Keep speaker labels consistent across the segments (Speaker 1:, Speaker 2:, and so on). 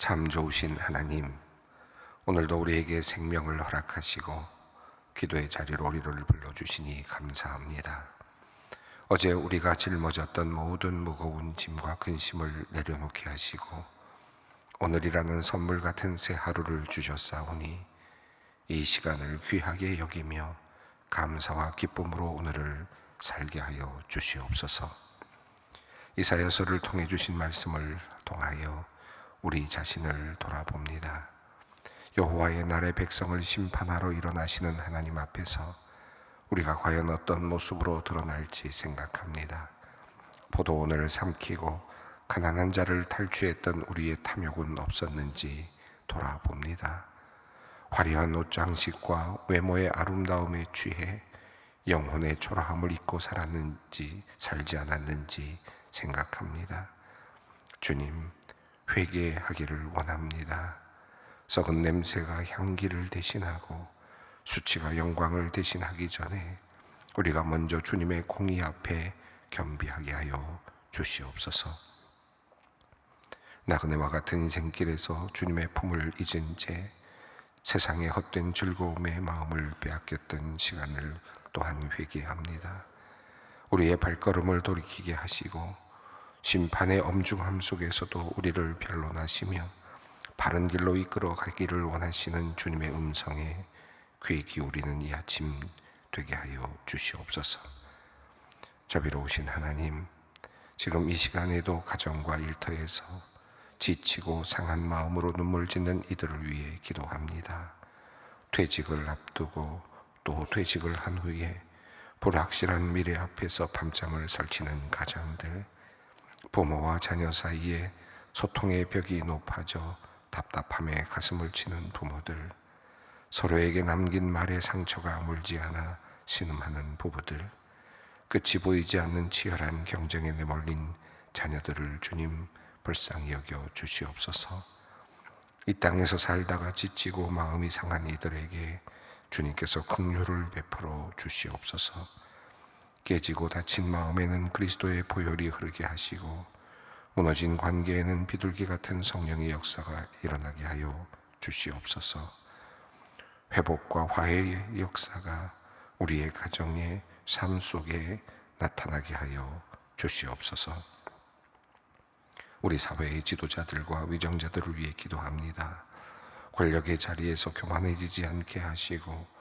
Speaker 1: 참 좋으신 하나님, 오늘도 우리에게 생명을 허락하시고 기도의 자리로 우리를 불러주시니 감사합니다. 어제 우리가 짊어졌던 모든 무거운 짐과 근심을 내려놓게 하시고 오늘이라는 선물 같은 새 하루를 주셨사오니 이 시간을 귀하게 여기며 감사와 기쁨으로 오늘을 살게 하여 주시옵소서. 이사야서를 통해 주신 말씀을 통하여 우리 자신을 돌아봅니다. 여호와의 날의 백성을 심판하러 일어나시는 하나님 앞에서 우리가 과연 어떤 모습으로 드러날지 생각합니다. 포도원을 삼키고 가난한 자를 탈취했던 우리의 탐욕은 없었는지 돌아봅니다. 화려한 옷 장식과 외모의 아름다움에 취해 영혼의 초라함을 잊고 살지 않았는지 생각합니다. 주님, 회개하기를 원합니다. 썩은 냄새가 향기를 대신하고 수치가 영광을 대신하기 전에 우리가 먼저 주님의 공의 앞에 겸비하게 하여 주시옵소서. 나그네와 같은 인생길에서 주님의 품을 잊은 채 세상의 헛된 즐거움에 마음을 빼앗겼던 시간을 또한 회개합니다. 우리의 발걸음을 돌이키게 하시고 심판의 엄중함 속에서도 우리를 변론하시며 바른 길로 이끌어 가기를 원하시는 주님의 음성에 귀 기울이는 이 아침 되게 하여 주시옵소서. 자비로우신 하나님, 지금 이 시간에도 가정과 일터에서 지치고 상한 마음으로 눈물 짓는 이들을 위해 기도합니다. 퇴직을 앞두고 또 퇴직을 한 후에 불확실한 미래 앞에서 밤잠을 설치는 가장들, 부모와 자녀 사이에 소통의 벽이 높아져 답답함에 가슴을 치는 부모들, 서로에게 남긴 말의 상처가 물지 않아 신음하는 부부들, 끝이 보이지 않는 치열한 경쟁에 내몰린 자녀들을 주님 불쌍히 여겨 주시옵소서. 이 땅에서 살다가 지치고 마음이 상한 이들에게 주님께서 긍휼을 베풀어 주시옵소서. 깨지고 다친 마음에는 그리스도의 보혈이 흐르게 하시고 무너진 관계에는 비둘기 같은 성령의 역사가 일어나게 하여 주시옵소서. 회복과 화해의 역사가 우리의 가정의 삶 속에 나타나게 하여 주시옵소서. 우리 사회의 지도자들과 위정자들을 위해 기도합니다. 권력의 자리에서 교만해지지 않게 하시고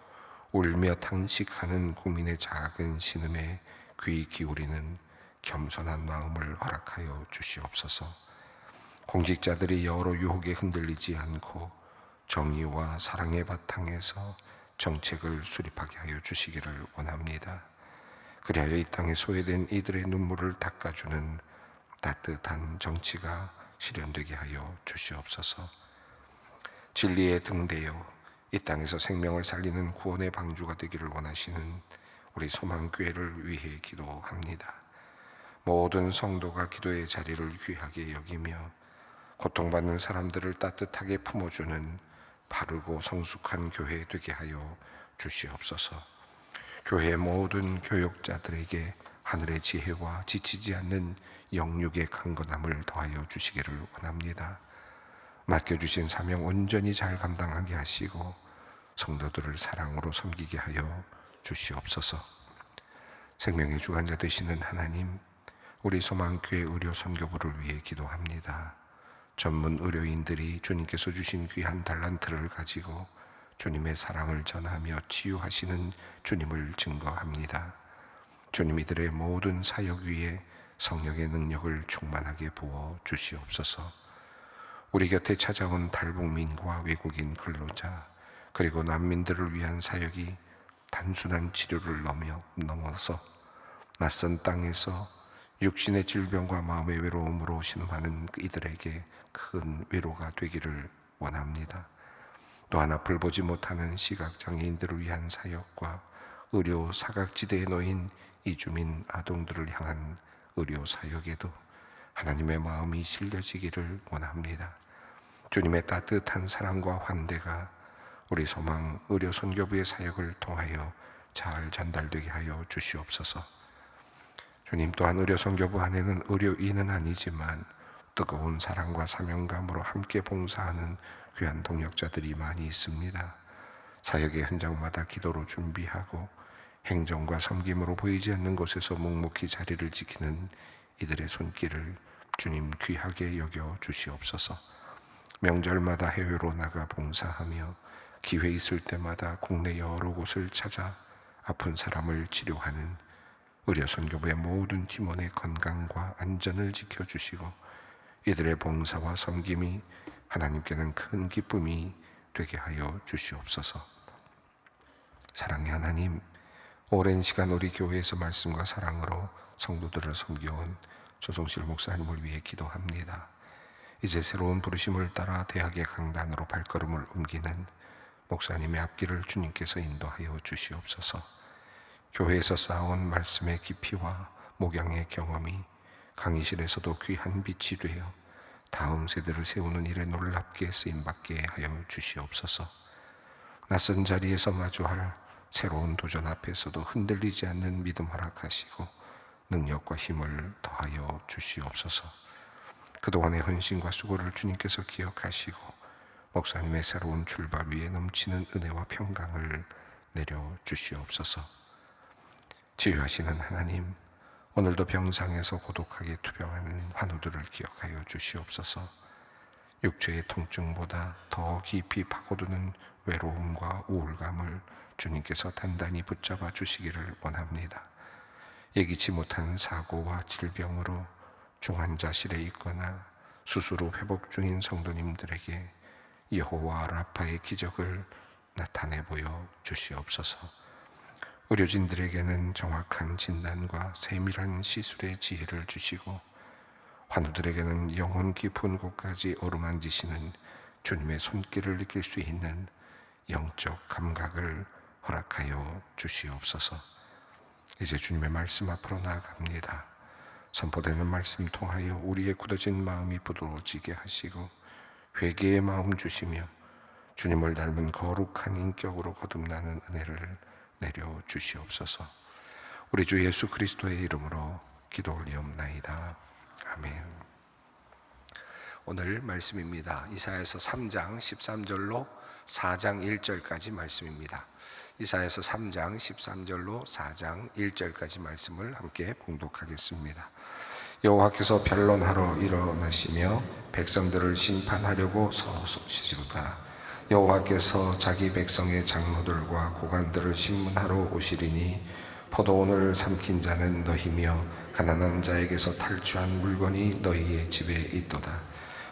Speaker 1: 울며 탄식하는 국민의 작은 신음에 귀 기울이는 겸손한 마음을 허락하여 주시옵소서. 공직자들이 여러 유혹에 흔들리지 않고 정의와 사랑의 바탕에서 정책을 수립하게 하여 주시기를 원합니다. 그리하여 이 땅에 소외된 이들의 눈물을 닦아주는 따뜻한 정치가 실현되게 하여 주시옵소서. 진리에 등대어 이 땅에서 생명을 살리는 구원의 방주가 되기를 원하시는 우리 소망교회를 위해 기도합니다. 모든 성도가 기도의 자리를 귀하게 여기며 고통받는 사람들을 따뜻하게 품어주는 바르고 성숙한 교회 되게 하여 주시옵소서. 교회 모든 교역자들에게 하늘의 지혜와 지치지 않는 영육의 강건함을 더하여 주시기를 원합니다. 맡겨주신 사명 온전히 잘 감당하게 하시고 성도들을 사랑으로 섬기게 하여 주시옵소서. 생명의 주관자 되시는 하나님, 우리 소망교회 의료선교부를 위해 기도합니다. 전문 의료인들이 주님께서 주신 귀한 달란트를 가지고 주님의 사랑을 전하며 치유하시는 주님을 증거합니다. 주님, 이들의 모든 사역 위에 성령의 능력을 충만하게 부어 주시옵소서. 우리 곁에 찾아온 탈북민과 외국인 근로자 그리고 난민들을 위한 사역이 단순한 치료를 넘어서 낯선 땅에서 육신의 질병과 마음의 외로움으로 신음하는 이들에게 큰 위로가 되기를 원합니다. 또한 앞을 보지 못하는 시각장애인들을 위한 사역과 의료 사각지대에 놓인 이주민 아동들을 향한 의료 사역에도 하나님의 마음이 실려지기를 원합니다. 주님의 따뜻한 사랑과 환대가 우리 소망 의료선교부의 사역을 통하여 잘 전달되게 하여 주시옵소서. 주님, 또한 의료선교부 안에는 의료인은 아니지만 뜨거운 사랑과 사명감으로 함께 봉사하는 귀한 동역자들이 많이 있습니다. 사역의 현장마다 기도로 준비하고 행정과 섬김으로 보이지 않는 곳에서 묵묵히 자리를 지키는 이들의 손길을 주님 귀하게 여겨 주시옵소서. 명절마다 해외로 나가 봉사하며 기회 있을 때마다 국내 여러 곳을 찾아 아픈 사람을 치료하는 의료선교부의 모든 팀원의 건강과 안전을 지켜주시고 이들의 봉사와 섬김이 하나님께는 큰 기쁨이 되게 하여 주시옵소서. 사랑의 하나님, 오랜 시간 우리 교회에서 말씀과 사랑으로 성도들을 섬겨온 조성실 목사님을 위해 기도합니다. 이제 새로운 부르심을 따라 대학의 강단으로 발걸음을 옮기는 목사님의 앞길을 주님께서 인도하여 주시옵소서. 교회에서 쌓아온 말씀의 깊이와 목양의 경험이 강의실에서도 귀한 빛이 되어 다음 세대를 세우는 일에 놀랍게 쓰임받게 하여 주시옵소서. 낯선 자리에서 마주할 새로운 도전 앞에서도 흔들리지 않는 믿음 허락하시고 능력과 힘을 더하여 주시옵소서. 그동안의 헌신과 수고를 주님께서 기억하시고 목사님의 새로운 출발 위에 넘치는 은혜와 평강을 내려 주시옵소서. 치유하시는 하나님, 오늘도 병상에서 고독하게 투병하는 환우들을 기억하여 주시옵소서. 육체의 통증보다 더 깊이 파고드는 외로움과 우울감을 주님께서 단단히 붙잡아 주시기를 원합니다. 예기치 못한 사고와 질병으로 중환자실에 있거나 수술 후 회복 중인 성도님들에게 여호와 라파의 기적을 나타내 보여 주시옵소서. 의료진들에게는 정확한 진단과 세밀한 시술의 지혜를 주시고 환우들에게는 영혼 깊은 곳까지 어루만지시는 주님의 손길을 느낄 수 있는 영적 감각을 허락하여 주시옵소서. 이제 주님의 말씀 앞으로 나아갑니다. 선포되는 말씀 통하여 우리의 굳어진 마음이 부드러워지게 하시고 회개의 마음 주시며 주님을 닮은 거룩한 인격으로 거듭나는 은혜를 내려 주시옵소서. 우리 주 예수 그리스도의 이름으로 기도 올리옵나이다. 아멘. 오늘 말씀입니다. 이사야서 3장 13절로 4장 1절까지 말씀입니다. 이사야서 3장 13절로 4장 1절까지 말씀을 함께 봉독하겠습니다. 여호와께서 변론하러 일어나시며 백성들을 심판하려고 서시도다. 여호와께서 자기 백성의 장로들과 고관들을 심문하러 오시리니 포도원을 삼킨 자는 너희며 가난한 자에게서 탈취한 물건이 너희의 집에 있도다.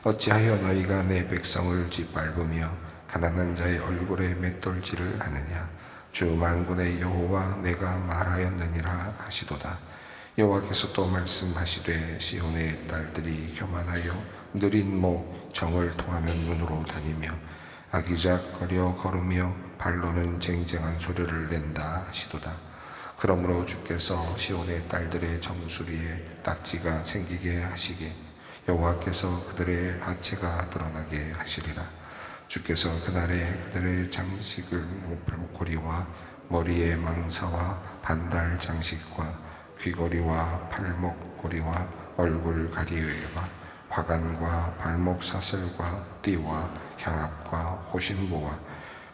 Speaker 1: 어찌하여 너희가 내 백성을 짓밟으며 가난한 자의 얼굴에 맷돌질을 하느냐. 주 만군의 여호와 내가 말하였느니라 하시도다. 여호와께서 또 말씀하시되 시온의 딸들이 교만하여 느린 목 정을 통하는 눈으로 다니며 아기작거려 걸으며 발로는 쟁쟁한 소리를 낸다 하시도다. 그러므로 주께서 시온의 딸들의 정수리에 딱지가 생기게 하시게 여호와께서 그들의 하체가 드러나게 하시리라. 주께서 그날에 그들의 장식을 목걸이와 머리의 망사와 반달 장식과 귀걸이와 팔목걸이와 얼굴 가리개와 화관과 발목 사슬과 띠와 향압과 호신보와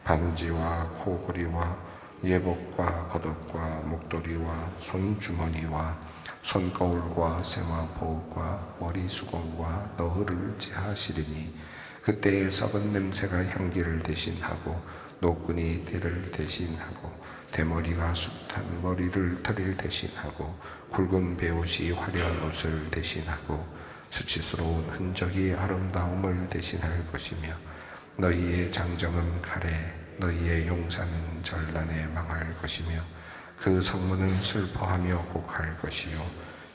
Speaker 1: 반지와 코걸이와 예복과 겉옷과 목도리와 손주머니와 손거울과 세마포과 머리수건과 너흐를 제하시리니 그때의 썩은 냄새가 향기를 대신하고 노끈이 때를 대신하고 대머리가 숱한 머리를 털을 대신하고 굵은 베옷이 화려한 옷을 대신하고 수치스러운 흔적이 아름다움을 대신할 것이며 너희의 장정은 칼에 너희의 용사는 전란에 망할 것이며 그 성문은 슬퍼하며 곡할 것이요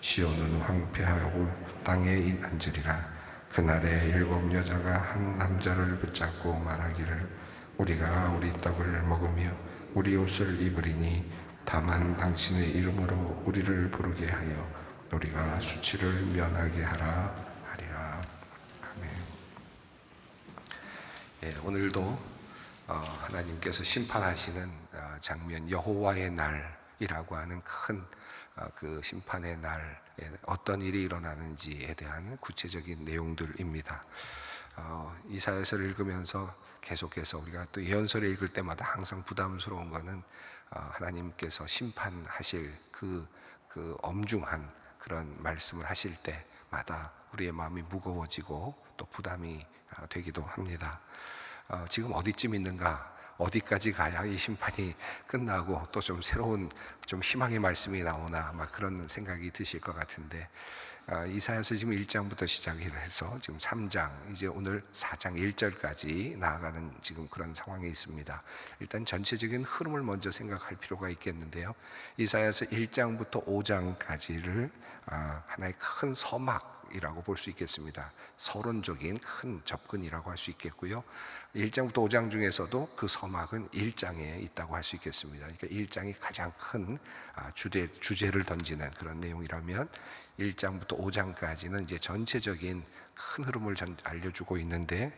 Speaker 1: 시온은 황폐하고 땅에 앉으리라. 그날에 7 여자가 한 남자를 붙잡고 말하기를 우리가 우리 떡을 먹으며 우리 옷을 입으리니 다만 당신의 이름으로 우리를 부르게 하여 우리가 수치를 면하게 하라 하리라. 아멘. 예, 오늘도 하나님께서 심판하시는 장면 여호와의 날이라고 하는 큰 그 심판의 날에 어떤 일이 일어나는지에 대한 구체적인 내용들입니다. 이사야서를 읽으면서 계속해서 우리가 또 예언서를 읽을 때마다 항상 부담스러운 것은 하나님께서 심판하실 그 엄중한 그런 말씀을 하실 때마다 우리의 마음이 무거워지고 또 부담이 되기도 합니다. 지금 어디쯤 있는가? 어디까지 가야 이 심판이 끝나고 또 좀 새로운 좀 희망의 말씀이 나오나 막 그런 생각이 드실 것 같은데, 이사야서 지금 1장부터 시작해서 지금 3장, 이제 오늘 4장 1절까지 나아가는 지금 그런 상황에 있습니다. 일단 전체적인 흐름을 먼저 생각할 필요가 있겠는데요, 이사야서 1장부터 5장까지를 하나의 큰 서막이라고 볼 수 있겠습니다. 서론적인 큰 접근이라고 할 수 있겠고요, 1장부터 5장 중에서도 그 서막은 1장에 있다고 할 수 있겠습니다. 그러니까 1장이 가장 큰 주제를 던지는 그런 내용이라면 1장부터 5장까지는 이제 전체적인 큰 흐름을 알려주고 있는데,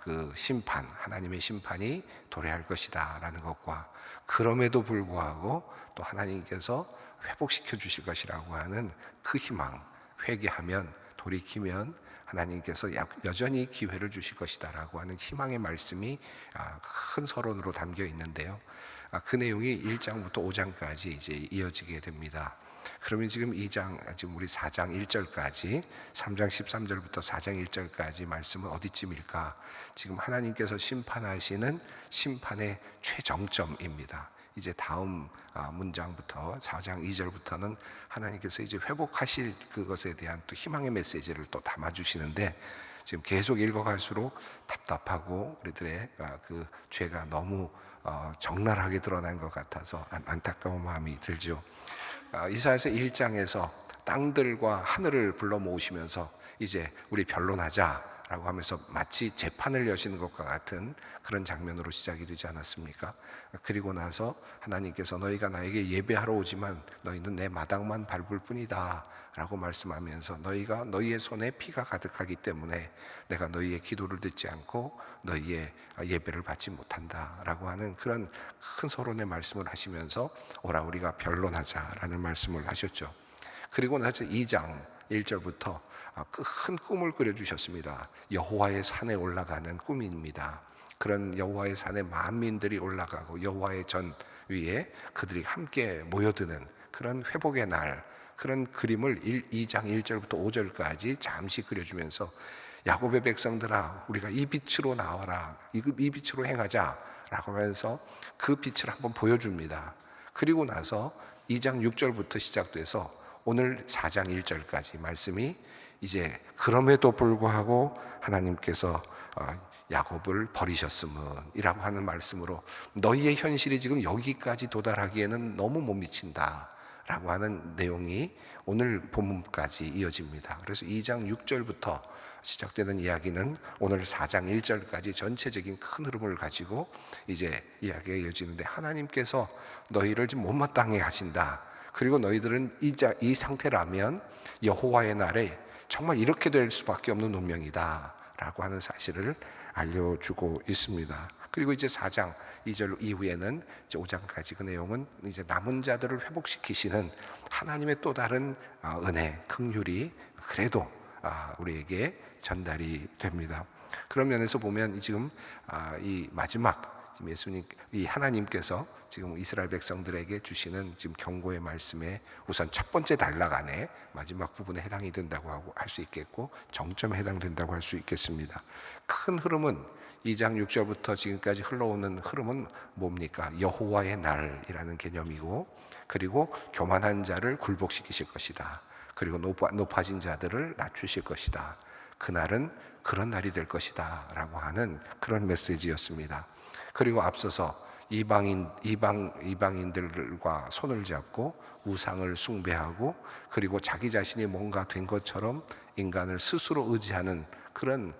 Speaker 1: 그 심판, 하나님의 심판이 도래할 것이다 라는 것과, 그럼에도 불구하고 또 하나님께서 회복시켜 주실 것이라고 하는 그 희망, 회개하면 돌이키면 하나님께서 여전히 기회를 주실 것이다 라고 하는 희망의 말씀이 큰 서론으로 담겨 있는데요, 그 내용이 1장부터 5장까지 이제 이어지게 됩니다. 그러면 지금 2장, 지금 우리 4장 1절까지, 3장 13절부터 4장 1절까지 말씀은 어디쯤일까? 지금 하나님께서 심판하시는 심판의 최정점입니다. 이제 다음 문장부터 4장 2절부터는 하나님께서 이제 회복하실 그것에 대한 또 희망의 메시지를 또 담아주시는데, 지금 계속 읽어갈수록 답답하고 우리들의 그 죄가 너무 적나라하게 드러난 것 같아서 안타까운 마음이 들죠. 이사야서 1장에서 땅들과 하늘을 불러 모으시면서 이제 우리 변론하자라고 하면서 마치 재판을 여시는 것과 같은 그런 장면으로 시작이 되지 않았습니까? 그리고 나서 하나님께서 너희가 나에게 예배하러 오지만 너희는 내 마당만 밟을 뿐이다 라고 말씀하면서, 너희가 너희의 손에 피가 가득하기 때문에 내가 너희의 기도를 듣지 않고 너희의 예배를 받지 못한다 라고 하는 그런 큰 서론의 말씀을 하시면서 오라 우리가 변론하자라는 말씀을 하셨죠. 그리고 나서 2장 1절부터 큰 꿈을 그려주셨습니다. 여호와의 산에 올라가는 꿈입니다. 그런 여호와의 산에 만민들이 올라가고 여호와의 전 위에 그들이 함께 모여드는 그런 회복의 날, 그런 그림을 2장 1절부터 5절까지 잠시 그려주면서, 야곱의 백성들아 우리가 이 빛으로 나와라, 이 빛으로 행하자 라고 하면서 그 빛을 한번 보여줍니다. 그리고 나서 2장 6절부터 시작돼서 오늘 4장 1절까지 말씀이 이제 그럼에도 불구하고 하나님께서 야곱을 버리셨음은 이라고 하는 말씀으로, 너희의 현실이 지금 여기까지 도달하기에는 너무 못 미친다 라고 하는 내용이 오늘 본문까지 이어집니다. 그래서 2장 6절부터 시작되는 이야기는 오늘 4장 1절까지 전체적인 큰 흐름을 가지고 이제 이야기가 이어지는데, 하나님께서 너희를 지금 못마땅해 하신다, 그리고 너희들은 이 상태라면 여호와의 날에 정말 이렇게 될 수밖에 없는 운명이다 라고 하는 사실을 알려주고 있습니다. 그리고 이제 4장 2절 이후에는 이제 5장까지 그 내용은 이제 남은 자들을 회복시키시는 하나님의 또 다른 은혜, 긍휼이 그래도 우리에게 전달이 됩니다. 그런 면에서 보면 지금 이 마지막 예수님, 이 하나님께서 지금 이스라엘 백성들에게 주시는 지금 경고의 말씀에 우선 첫 번째 단락 안에 마지막 부분에 해당이 된다고 할 수 있겠고, 정점에 해당된다고 할 수 있겠습니다. 큰 흐름은 2장 6절부터 지금까지 흘러오는 흐름은 뭡니까? 여호와의 날이라는 개념이고, 그리고 교만한 자를 굴복시키실 것이다, 그리고 높아진 자들을 낮추실 것이다, 그날은 그런 날이 될 것이다 라고 하는 그런 메시지였습니다. 그리고 앞서서 이방인들과 손을 잡고 우상을 숭배하고, 그리고 자기 자신이 뭔가 된 것처럼 인간을 스스로 의지하는 그런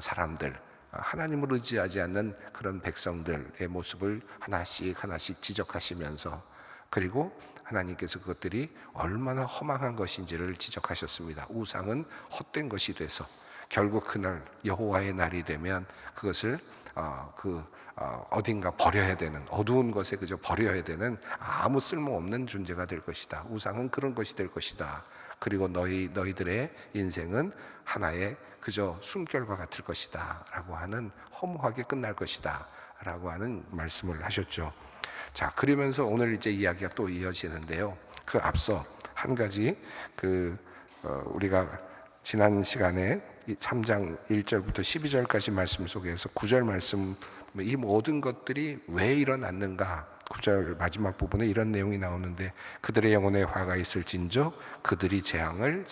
Speaker 1: 사람들, 하나님을 의지하지 않는 그런 백성들의 모습을 하나씩 하나씩 지적하시면서, 그리고 하나님께서 그것들이 얼마나 허망한 것인지를 지적하셨습니다. 우상은 헛된 것이 돼서 결국 그날 여호와의 날이 되면 그것을 어딘가 버려야 되는, 어두운 것에 그저 버려야 되는 아무 쓸모없는 존재가 될 것이다. 우상은 그런 것이 될 것이다. 그리고 너희들의 인생은 하나의 그저 숨결과 같을 것이다 라고 하는, 허무하게 끝날 것이다 라고 하는 말씀을 하셨죠. 자, 그러면서 오늘 이제 이야기가 또 이어지는데요. 그 앞서 한 가지 우리가 지난 시간에 3장 1절부터 12절까지 말씀 속에서 9절 말씀, 이 모든 것들이 왜 일어났는가, 9절 마지막 부분에 이런 내용이 나오는데, 그들의 영혼에 화가 있을진저 그들이 재앙을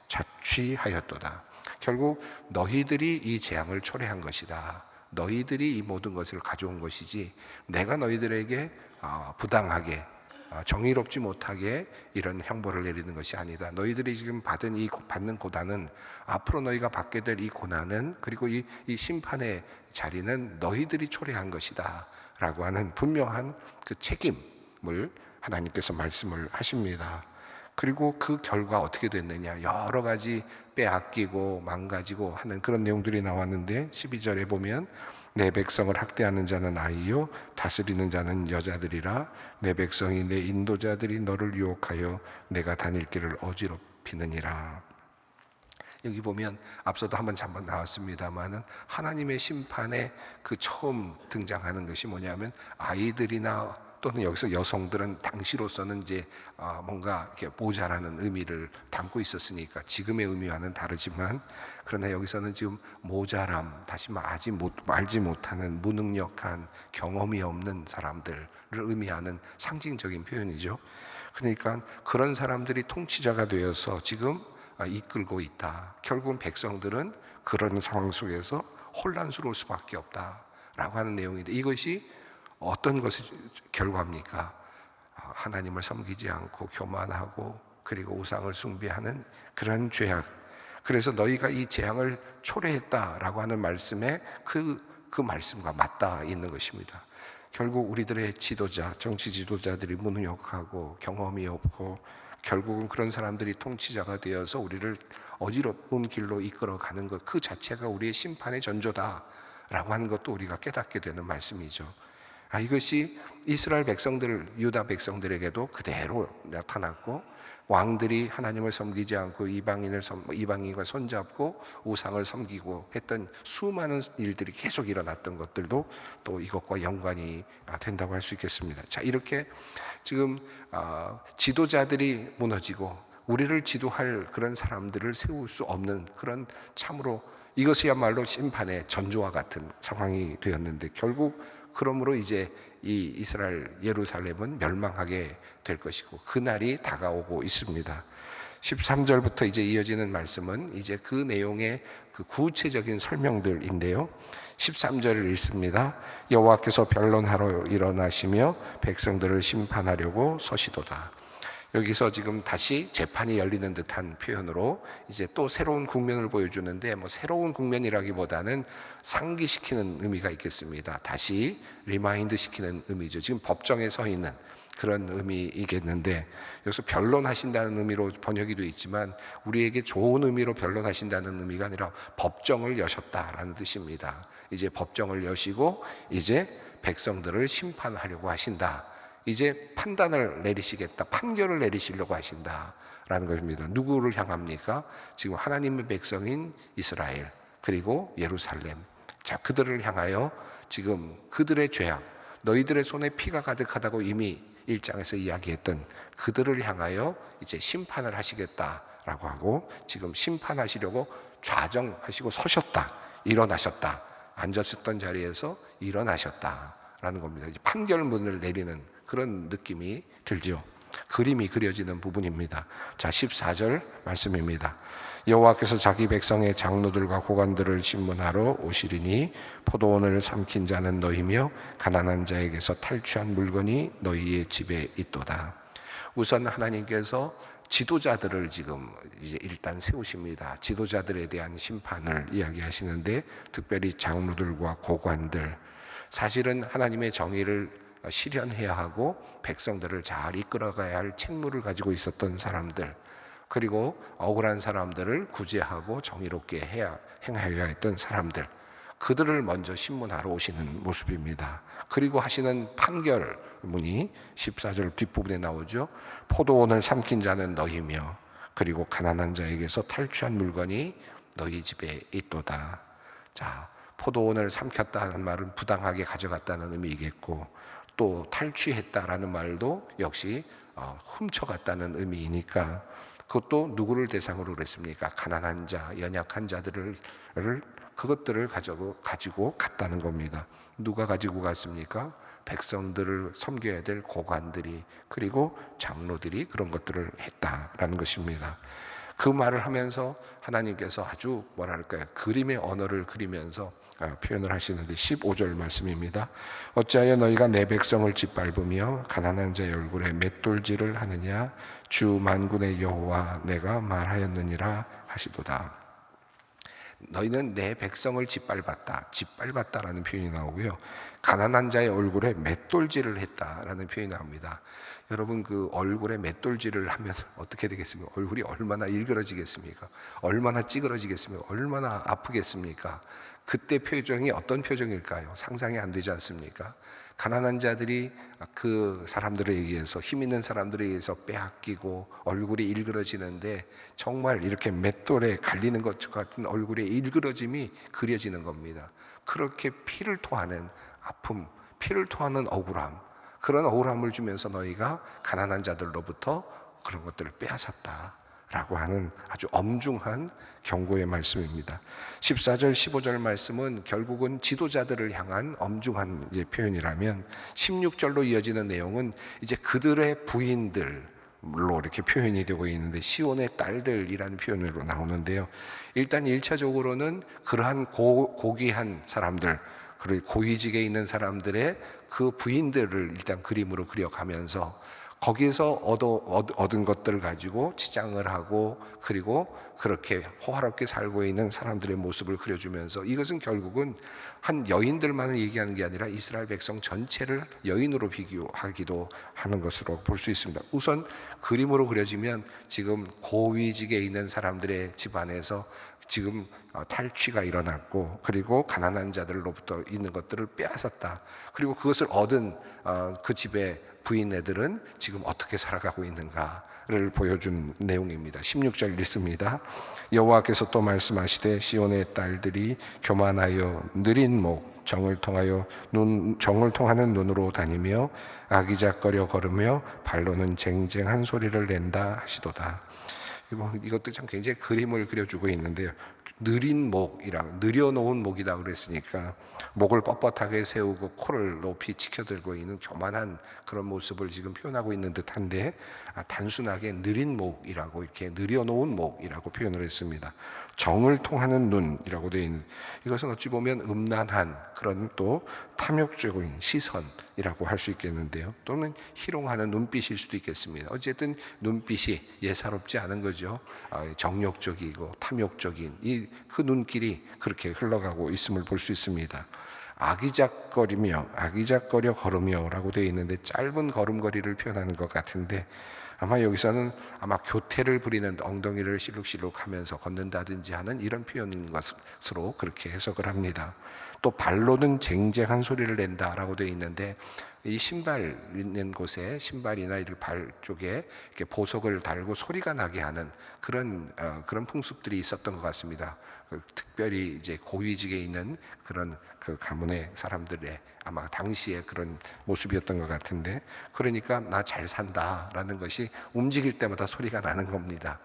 Speaker 1: 자취하였도다. 결국 너희들이 이 재앙을 초래한 것이다. 너희들이 이 모든 것을 가져온 것이지, 내가 너희들에게 부당하게, 정의롭지 못하게 이런 형벌을 내리는 것이 아니다. 너희들이 지금 받는 고난은, 앞으로 너희가 받게 될 이 고난은, 그리고 이 심판의 자리는 너희들이 초래한 것이다 라고 하는 분명한 그 책임을 하나님께서 말씀을 하십니다. 그리고 그 결과 어떻게 됐느냐, 여러 가지 빼앗기고 망가지고 하는 그런 내용들이 나왔는데, 12절에 보면 내 백성을 학대하는 자는 아이요 다스리는 자는 여자들이라. 내 백성이 내 인도자들이 너를 유혹하여 내가 다닐 길을 어지럽히느니라. 여기 보면 앞서도 한번 잠깐 나왔습니다만은, 하나님의 심판에 그 처음 등장하는 것이 뭐냐면, 아이들이나 또는 여기서 여성들은 당시로서는 이제 뭔가 이렇게 모자라는 의미를 담고 있었으니까 지금의 의미와는 다르지만, 그러나 여기서는 지금 모자람, 다시 알지 못하는 무능력한, 경험이 없는 사람들을 의미하는 상징적인 표현이죠. 그러니까 그런 사람들이 통치자가 되어서 지금 이끌고 있다. 결국은 백성들은 그런 상황 속에서 혼란스러울 수밖에 없다라고 하는 내용인데, 이것이 어떤 것이 결과입니까? 하나님을 섬기지 않고 교만하고, 그리고 우상을 숭배하는 그런 죄악. 그래서 너희가 이 재앙을 초래했다라고 하는 말씀에 그 말씀과 맞닿아 있는 것입니다. 결국 우리들의 지도자, 정치 지도자들이 무능력하고 경험이 없고, 결국은 그런 사람들이 통치자가 되어서 우리를 어지러운 길로 이끌어가는 것, 그 자체가 우리의 심판의 전조다라고 하는 것도 우리가 깨닫게 되는 말씀이죠. 이것이 이스라엘 백성들, 유다 백성들에게도 그대로 나타났고, 왕들이 하나님을 섬기지 않고 이방인과 손잡고 우상을 섬기고 했던 수많은 일들이 계속 일어났던 것들도 또 이것과 연관이 된다고 할 수 있겠습니다. 자, 이렇게 지금 지도자들이 무너지고 우리를 지도할 그런 사람들을 세울 수 없는 그런, 참으로 이것이야말로 심판의 전조와 같은 상황이 되었는데, 결국 그러므로 이제 이 이스라엘 예루살렘은 멸망하게 될 것이고, 그날이 다가오고 있습니다. 13절부터 이제 이어지는 말씀은 이제 그 내용의 그 구체적인 설명들인데요. 13절을 읽습니다. 여호와께서 변론하러 일어나시며 백성들을 심판하려고 서시도다. 여기서 지금 다시 재판이 열리는 듯한 표현으로 이제 또 새로운 국면을 보여주는데, 새로운 국면이라기보다는 상기시키는 의미가 있겠습니다. 다시 리마인드 시키는 의미죠. 지금 법정에 서 있는 그런 의미이겠는데, 여기서 변론하신다는 의미로 번역이 되어 있지만, 우리에게 좋은 의미로 변론하신다는 의미가 아니라 법정을 여셨다라는 뜻입니다. 이제 법정을 여시고 이제 백성들을 심판하려고 하신다. 이제 판단을 내리시겠다, 판결을 내리시려고 하신다라는 것입니다. 누구를 향합니까? 지금 하나님의 백성인 이스라엘, 그리고 예루살렘. 자, 그들을 향하여 지금 그들의 죄악, 너희들의 손에 피가 가득하다고 이미 1장에서 이야기했던 그들을 향하여 이제 심판을 하시겠다라고 하고, 지금 심판하시려고 좌정하시고 서셨다, 일어나셨다, 앉았었던 자리에서 일어나셨다라는 겁니다. 이제 판결문을 내리는 그런 느낌이 들죠. 그림이 그려지는 부분입니다. 자, 14절 말씀입니다. 여호와께서 자기 백성의 장로들과 고관들을 심문하러 오시리니 포도원을 삼킨 자는 너희며 가난한 자에게서 탈취한 물건이 너희의 집에 있도다. 우선 하나님께서 지도자들을 지금 이제 일단 세우십니다. 지도자들에 대한 심판을 이야기하시는데, 특별히 장로들과 고관들, 사실은 하나님의 정의를 실현해야 하고 백성들을 잘 이끌어가야 할 책무를 가지고 있었던 사람들, 그리고 억울한 사람들을 구제하고 정의롭게 행하여야 했던 사람들, 그들을 먼저 신문하러 오시는 모습입니다. 그리고 하시는 판결문이 14절 뒷부분에 나오죠. 포도원을 삼킨 자는 너희며 그리고 가난한 자에게서 탈취한 물건이 너희 집에 있도다. 자, 포도원을 삼켰다는 말은 부당하게 가져갔다는 의미이겠고, 또 탈취했다라는 말도 역시 훔쳐갔다는 의미이니까, 그것도 누구를 대상으로 그랬습니까? 가난한 자, 연약한 자들을 그것들을 가지고 갔다는 겁니다. 누가 가지고 갔습니까? 백성들을 섬겨야 될 고관들이, 그리고 장로들이 그런 것들을 했다라는 것입니다. 그 말을 하면서 하나님께서 아주 뭐랄까요, 그림의 언어를 그리면서 표현을 하시는데 15절 말씀입니다. 어찌하여 너희가 내 백성을 짓밟으며 가난한 자의 얼굴에 맷돌질을 하느냐? 주 만군의 여호와 내가 말하였느니라 하시도다. 너희는 내 백성을 짓밟았다. 짓밟았다라는 표현이 나오고요. 가난한 자의 얼굴에 맷돌질을 했다라는 표현이 나옵니다. 여러분, 그 얼굴에 맷돌질을 하면 어떻게 되겠습니까? 얼굴이 얼마나 일그러지겠습니까? 얼마나 찌그러지겠습니까? 얼마나 아프겠습니까? 그때 표정이 어떤 표정일까요? 상상이 안 되지 않습니까? 가난한 자들이 그 사람들에 의해서, 힘 있는 사람들에 의해서 빼앗기고 얼굴이 일그러지는데, 정말 이렇게 맷돌에 갈리는 것 같은 얼굴의 일그러짐이 그려지는 겁니다. 그렇게 피를 토하는 아픔, 피를 토하는 억울함, 그런 억울함을 주면서 너희가 가난한 자들로부터 그런 것들을 빼앗았다 라고 하는 아주 엄중한 경고의 말씀입니다. 14절 15절 말씀은 결국은 지도자들을 향한 엄중한 표현이라면, 16절로 이어지는 내용은 이제 그들의 부인들로 이렇게 표현이 되고 있는데, 시온의 딸들이라는 표현으로 나오는데요. 일단 1차적으로는 그러한 고귀한 사람들, 그리고 고위직에 있는 사람들의 그 부인들을 일단 그림으로 그려가면서 거기에서 얻은 것들을 가지고 치장을 하고, 그리고 그렇게 호화롭게 살고 있는 사람들의 모습을 그려주면서, 이것은 결국은 한 여인들만을 얘기하는 게 아니라 이스라엘 백성 전체를 여인으로 비교하기도 하는 것으로 볼 수 있습니다. 우선 그림으로 그려지면 지금 고위직에 있는 사람들의 집안에서 지금 탈취가 일어났고, 그리고 가난한 자들로부터 있는 것들을 빼앗았다. 그리고 그것을 얻은 그 집의 부인네들은 지금 어떻게 살아가고 있는가를 보여준 내용입니다. 16절 읽습니다. 여호와께서 또 말씀하시되 시온의 딸들이 교만하여 느린 목, 정을 통하는 눈으로 다니며 아기작거려 걸으며 발로는 쟁쟁한 소리를 낸다 하시도다. 이것도 참 굉장히 그림을 그려주고 있는데요. 느린 목이랑 느려놓은 목이다 그랬으니까 목을 뻣뻣하게 세우고 코를 높이 치켜들고 있는 교만한 그런 모습을 지금 표현하고 있는 듯한데, 단순하게 느린 목이라고, 이렇게 느려놓은 목이라고 표현을 했습니다. 정을 통하는 눈이라고 되어 있는, 이것은 어찌 보면 음란한 그런 또 탐욕적인 시선이라고 할 수 있겠는데요. 또는 희롱하는 눈빛일 수도 있겠습니다. 어쨌든 눈빛이 예사롭지 않은 거죠. 정욕적이고 탐욕적인 그 눈길이 그렇게 흘러가고 있음을 볼 수 있습니다. 아기작거려 걸으며라고 되어 있는데, 짧은 걸음걸이를 표현하는 것 같은데, 아마 여기서는 교태를 부리는, 엉덩이를 실룩실룩하면서 걷는다든지 하는 이런 표현인 것으로 그렇게 해석을 합니다. 또 발로는 쟁쟁한 소리를 낸다라고 되어 있는데, 이 신발 있는 곳에, 신발이나 이 발 쪽에 이렇게 보석을 달고 소리가 나게 하는 그런 풍습들이 있었던 것 같습니다. 특별히 이제 고위직에 있는 그런 그 가문의 사람들의 아마 당시에 그런 모습이었던 것 같은데, 그러니까 나 잘 산다라는 것이 움직일 때마다 소리가 나는 겁니다.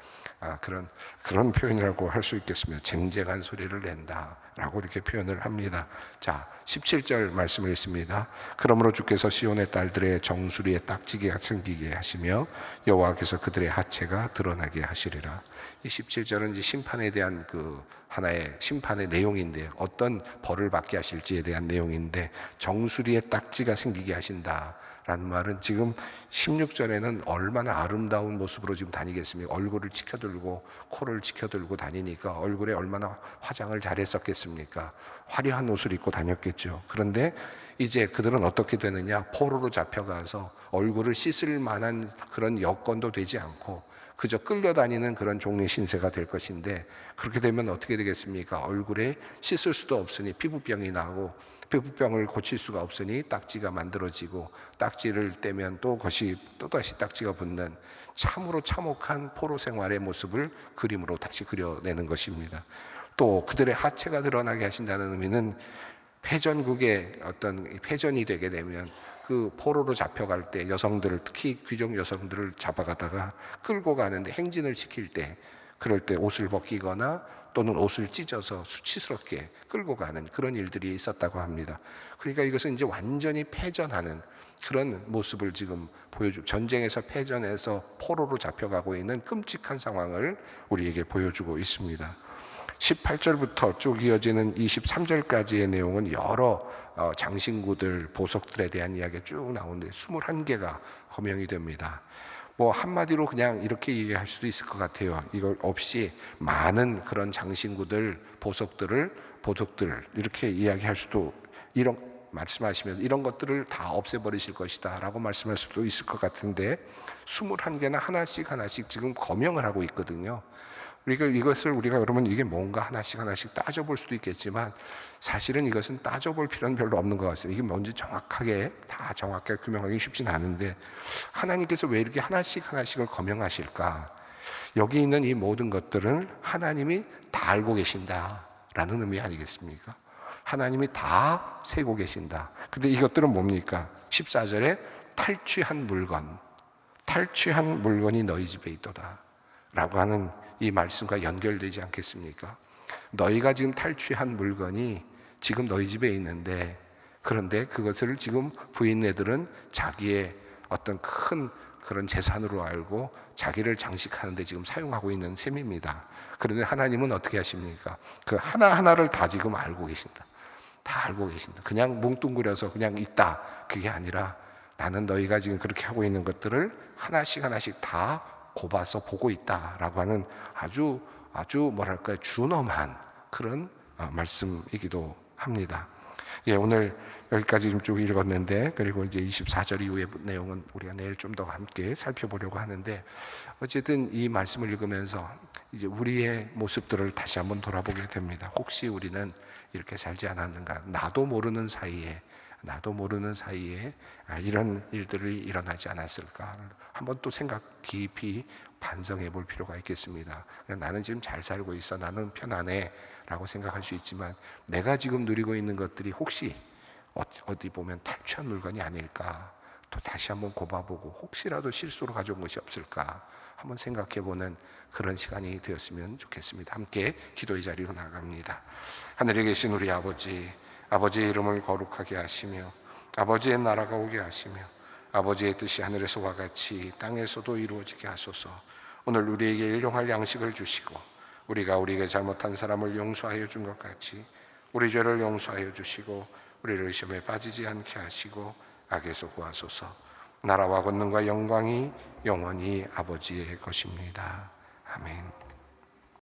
Speaker 1: 그런 표현이라고 할 수 있겠습니다. 쟁쟁한 소리를 낸다라고 이렇게 표현을 합니다. 자, 17절 말씀을 읽습니다. 그러므로 주께서 시온의 딸들의 정수리에 딱지기가 생기게 하시며 여호와께서 그들의 하체가 드러나게 하시리라. 이 17절은 이제 심판에 대한 그 하나의 심판의 내용인데, 어떤 벌을 받게 하실지에 대한 내용인데, 정수리에 딱지가 생기게 하신다라는 말은 지금 16절에는 얼마나 아름다운 모습으로 지금 다니겠습니까? 얼굴을 치켜들고 코를 치켜들고 다니니까 얼굴에 얼마나 화장을 잘했었겠습니까? 화려한 옷을 입고 다녔겠죠. 그런데 이제 그들은 어떻게 되느냐? 포로로 잡혀가서 얼굴을 씻을 만한 그런 여건도 되지 않고, 그저 끌려다니는 그런 종의 신세가 될 것인데, 그렇게 되면 어떻게 되겠습니까? 얼굴에 씻을 수도 없으니 피부병이 나고, 피부병을 고칠 수가 없으니 딱지가 만들어지고, 딱지를 떼면 또 그것이 또다시 딱지가 붙는 참으로 참혹한 포로 생활의 모습을 그림으로 다시 그려내는 것입니다. 또 그들의 하체가 드러나게 하신다는 의미는 패전국의 어떤 패전이 되게 되면 그 포로로 잡혀갈 때 여성들을, 특히 귀족 여성들을 잡아가다가 끌고 가는데 행진을 시킬 때, 그럴 때 옷을 벗기거나 또는 옷을 찢어서 수치스럽게 끌고 가는 그런 일들이 있었다고 합니다. 그러니까 이것은 이제 완전히 패전하는 그런 모습을 지금 보여주고, 전쟁에서 패전해서 포로로 잡혀가고 있는 끔찍한 상황을 우리에게 보여주고 있습니다. 18절부터 쭉 이어지는 23절까지의 내용은 여러 장신구들, 보석들에 대한 이야기가 쭉 나오는데 21개가 허명이 됩니다. 뭐 한마디로 그냥 이렇게 얘기할 수도 있을 것 같아요. 이걸 없이 많은 그런 장신구들, 보석들 이렇게 이야기할 수도, 이런 말씀하시면서 이런 것들을 다 없애버리실 것이다 라고 말씀할 수도 있을 것 같은데, 21개나 하나씩 지금 거명을 하고 있거든요. 이것을 우리가 그러면 이게 뭔가 하나씩 따져볼 수도 있겠지만, 사실은 이것은 따져볼 필요는 별로 없는 것 같습니다. 이게 뭔지 정확하게 규명하기 쉽진 않은데, 하나님께서 왜 이렇게 하나씩을 거명하실까? 여기 있는 이 모든 것들은 하나님이 다 알고 계신다라는 의미 아니겠습니까? 하나님이 다 세고 계신다. 근데 이것들은 뭡니까? 14절에 탈취한 물건이 너희 집에 있도다 라고 하는 이 말씀과 연결되지 않겠습니까? 너희가 지금 탈취한 물건이 지금 너희 집에 있는데, 그런데 그것을 지금 부인네들은 자기의 어떤 큰 그런 재산으로 알고 자기를 장식하는데 지금 사용하고 있는 셈입니다. 그런데 하나님은 어떻게 하십니까? 그 하나하나를 다 지금 알고 계신다. 다 알고 계신다. 그냥 뭉뚱그려서 그냥 있다, 그게 아니라 나는 너희가 지금 그렇게 하고 있는 것들을 하나씩 다 곱아서 보고 있다라고 하는 아주 뭐랄까요, 준엄한 그런 말씀이기도 합니다. 예, 오늘 여기까지 좀 쭉 읽었는데, 그리고 이제 24절 이후의 내용은 우리가 내일 좀 더 함께 살펴보려고 하는데, 어쨌든 이 말씀을 읽으면서 이제 우리의 모습들을 다시 한번 돌아보게 됩니다. 혹시 우리는 이렇게 살지 않았는가? 나도 모르는 사이에 이런 일들이 일어나지 않았을까? 한번 또 깊이 반성해 볼 필요가 있겠습니다. 나는 지금 잘 살고 있어, 나는 편안해 라고 생각할 수 있지만, 내가 지금 누리고 있는 것들이 혹시 어디 보면 탈취한 물건이 아닐까? 또 다시 한번 곱아보고 혹시라도 실수로 가져온 것이 없을까? 한번 생각해보는 그런 시간이 되었으면 좋겠습니다. 함께 기도의 자리로 나갑니다. 하늘에 계신 우리 아버지의 이름을 거룩하게 하시며 아버지의 나라가 오게 하시며 아버지의 뜻이 하늘에서와 같이 땅에서도 이루어지게 하소서. 오늘 우리에게 일용할 양식을 주시고, 우리가 우리에게 잘못한 사람을 용서하여 준 것 같이 우리 죄를 용서하여 주시고, 우리를 시험에 빠지지 않게 하시고 악에서 구하소서. 나라와 권능과 영광이 영원히 아버지의 것입니다. 아멘.